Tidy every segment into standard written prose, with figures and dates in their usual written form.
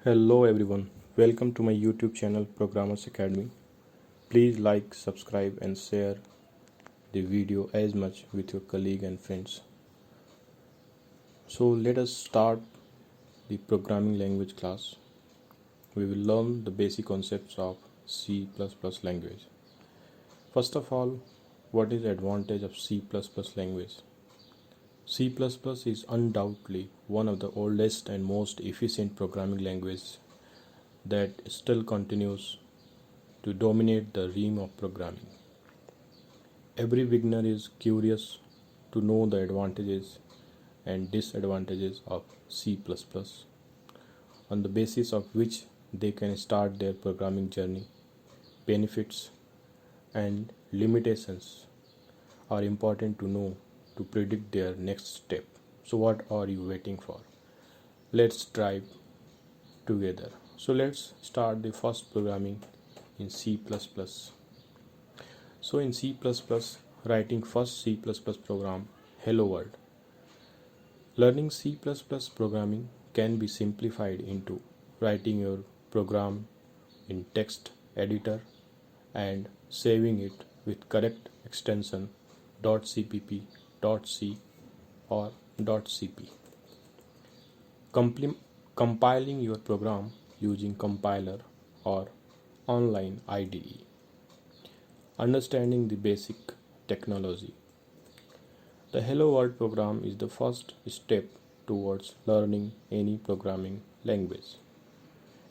Hello everyone, welcome to my YouTube channel Programmers Academy. Please like, subscribe and share the video as much with your colleague and friends. So let us start the programming language class. We will learn the basic concepts of C++ language. First of all, what is the advantage of C++ language? C++ is undoubtedly one of the oldest and most efficient programming languages that still continues to dominate the realm of programming. Every beginner is curious to know the advantages and disadvantages of C++, on the basis of which they can start their programming journey. Benefits and limitations are important to know to predict their next step. So what are you waiting for? Let's drive together. So let's start the first programming in C++. So in C++, writing first C++ program, Hello World. Learning C++ programming can be simplified into writing your program in text editor and saving it with correct extension .cpp, .c or .cp. Compiling your program using compiler or online IDE. Understanding the basic technology. The Hello World program is the first step towards learning any programming language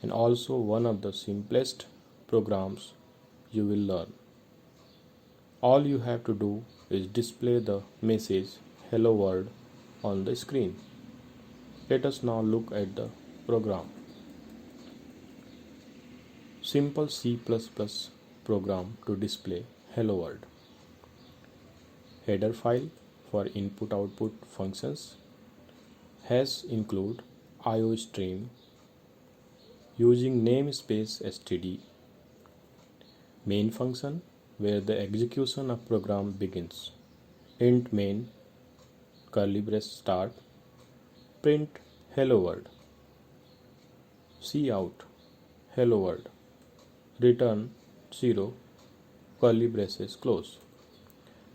and also one of the simplest programs you will learn. All you have to do is display the message Hello World on the screen. Let us now look at the program. Simple C++ program to display Hello World. Header file for input-output functions. Has include IOStream using namespace std. Main function where the execution of program begins. Int main curly brace start. Print Hello World. Cout Hello World. Return 0 curly braces close.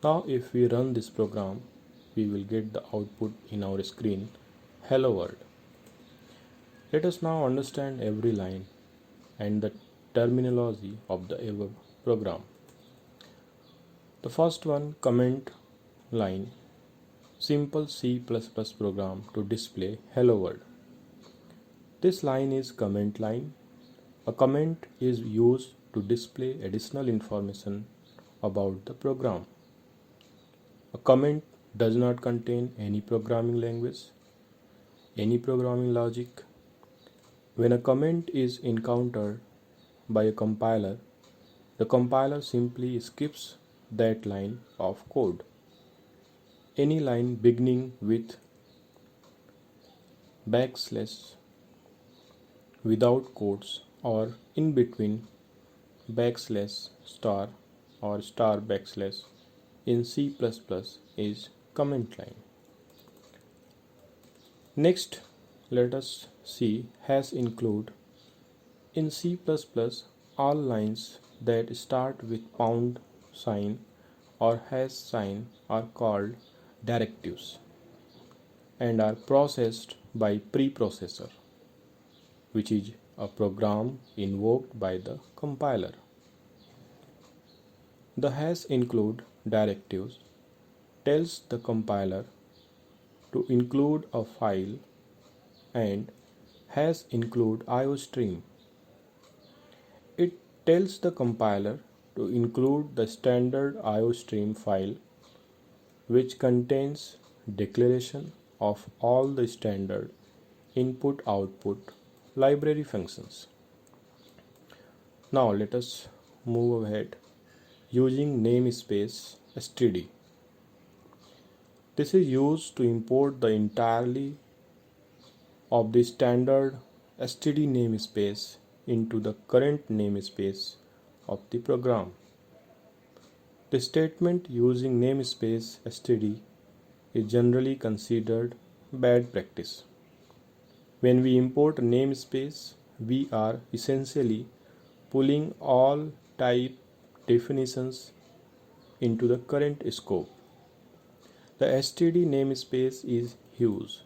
Now if we run this program, we will get the output in our screen Hello World. Let us now understand every line and the terminology of the above program. The first one, comment line. Simple C++ program to display Hello World. This line is comment line. A comment is used to display additional information about the program. A comment does not contain any programming language, any programming logic. When a comment is encountered by a compiler, the compiler simply skips that line of code. Any line beginning with backslash, without quotes, or in between backslash star or star backslash in C++ is comment line. Next, let us see has include. In C++, all lines that start with pound sign or hash sign are called directives and are processed by preprocessor, which is a program invoked by the compiler. The hash include directives tells the compiler to include a file and hash include IOStream. It tells the compiler to include the standard IOStream file which contains declaration of all the standard input-output library functions. Now let us move ahead using namespace std. This is used to import the entirety of the standard std namespace into the current namespace of the program. The statement using namespace std is generally considered bad practice. When we import a namespace, we are essentially pulling all type definitions into the current scope. The std namespace is huge.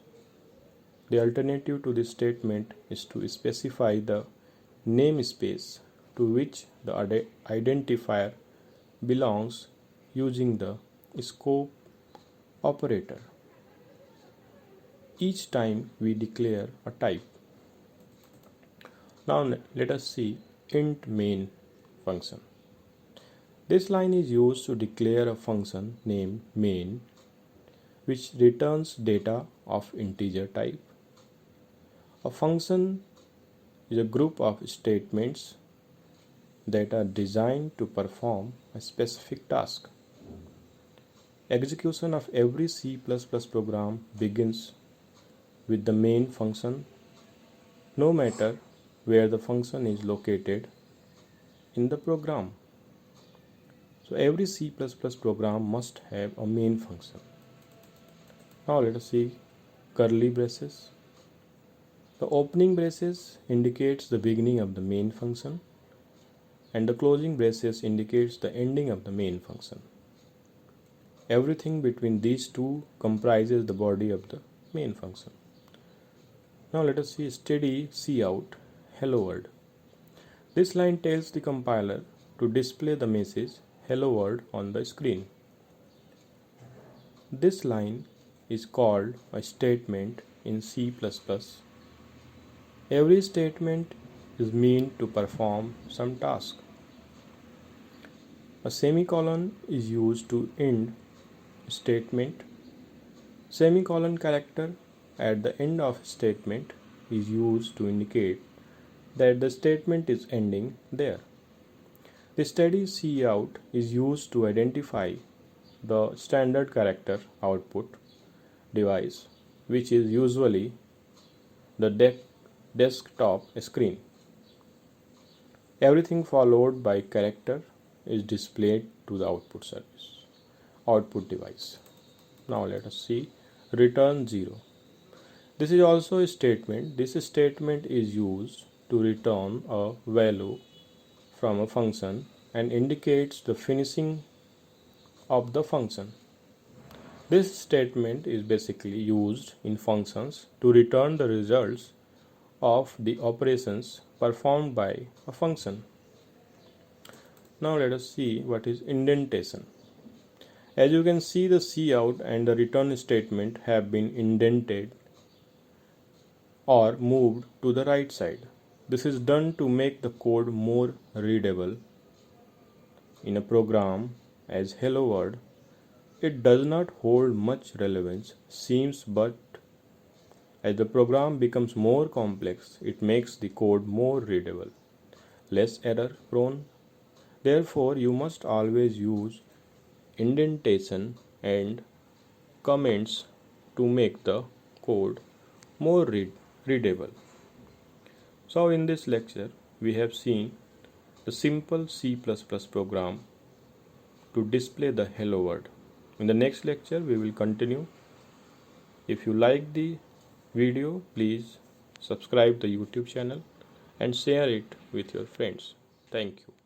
The alternative to this statement is to specify the namespace to which the identifier belongs using the scope operator each time we declare a type. Now let us see int main function. This line is used to declare a function named main which returns data of integer type. A function is a group of statements that are designed to perform a specific task. Execution of every C++ program begins with the main function, no matter where the function is located in the program. So every C++ program must have a main function. Now let us see curly braces. The opening braces indicates the beginning of the main function and the closing braces indicates the ending of the main function. Everything between these two comprises the body of the main function. Now let us see steady cout hello world. This line tells the compiler to display the message hello world on the screen. This line is called a statement in C++. Every statement is meant to perform some task. A semicolon is used to end statement. Semicolon character at the end of statement is used to indicate that the statement is ending there. The steady cout is used to identify the standard character output device, which is usually the desktop screen. Everything followed by character is displayed to the output device. Now let us see return 0. This is also a statement. This statement is used to return a value from a function and indicates the finishing of the function. This statement is basically used in functions to return the results of the operations performed by a function. Now let us see what is indentation. As you can see, the cout and the return statement have been indented or moved to the right side. This is done to make the code more readable. In a program as hello world, it does not hold much relevance, but as the program becomes more complex, it makes the code more readable, less error prone. Therefore, you must always use indentation and comments to make the code more readable. So in this lecture, we have seen the simple C++ program to display the hello world. In the next lecture, we will continue. If you like the video, please subscribe the YouTube channel and share it with your friends. Thank you.